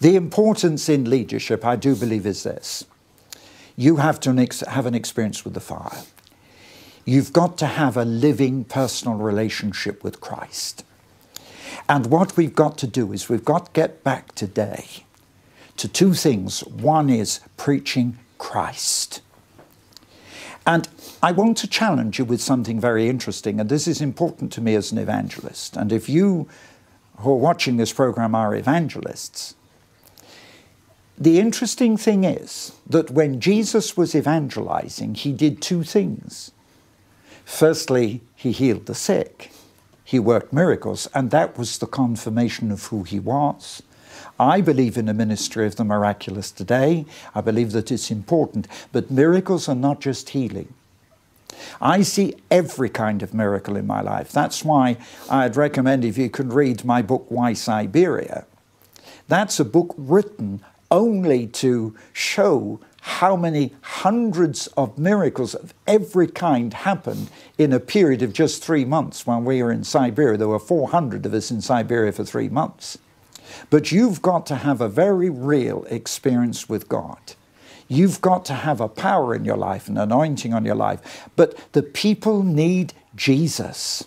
The importance in leadership, I do believe, is this. You have to have an experience with the fire. You've got to have a living personal relationship with Christ. And what we've got to do is we've got to get back today to two things. One is preaching Christ. And I want to challenge you with something very interesting, and this is important to me as an evangelist. And if you who are watching this program are evangelists, the interesting thing is that when Jesus was evangelizing, he did two things. Firstly, he healed the sick. He worked miracles, and that was the confirmation of who he was. I believe in a ministry of the miraculous today. I believe that it's important, but miracles are not just healing. I see every kind of miracle in my life. That's why I'd recommend, if you can read my book, Why Siberia. That's a book written only to show how many hundreds of miracles of every kind happened in a period of just 3 months when we were in Siberia. There were 400 of us in Siberia for 3 months. But you've got to have a very real experience with God. You've got to have a power in your life, an anointing on your life. But the people need Jesus,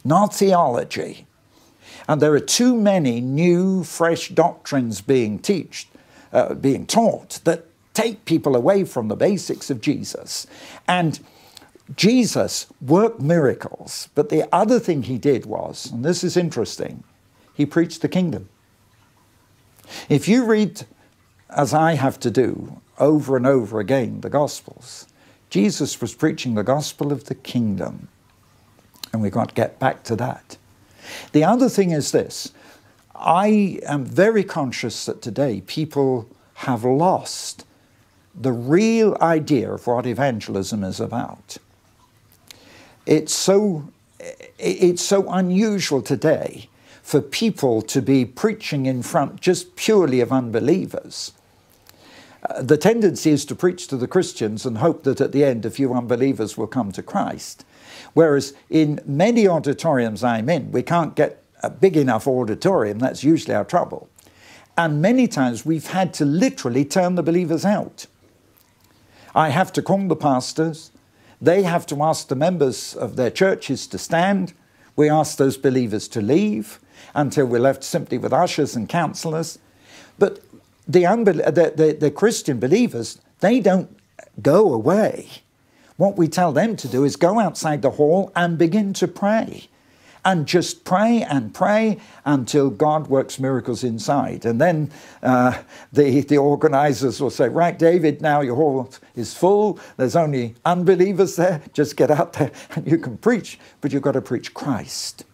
not theology. And there are too many new, fresh doctrines being taught that take people away from the basics of Jesus. And Jesus worked miracles, but the other thing he did was, and this is interesting, he preached the kingdom. If you read, as I have to do, over and over again, the Gospels, Jesus was preaching the gospel of the kingdom. And we've got to get back to that. The other thing is this. I am very conscious that today people have lost the real idea of what evangelism is about. It's so unusual today for people to be preaching in front just purely of unbelievers. The tendency is to preach to the Christians and hope that at the end a few unbelievers will come to Christ. Whereas in many auditoriums I'm in, we can't get a big enough auditorium. That's usually our trouble. And many times we've had to literally turn the believers out. I have to call the pastors. They have to ask the members of their churches to stand. We ask those believers to leave until we're left simply with ushers and counselors. But the Christian believers, they don't go away. What we tell them to do is go outside the hall and begin to pray. And just pray and pray until God works miracles inside. And then the organizers will say, right, David, now your hall is full. There's only unbelievers there. Just get out there and you can preach. But you've got to preach Christ.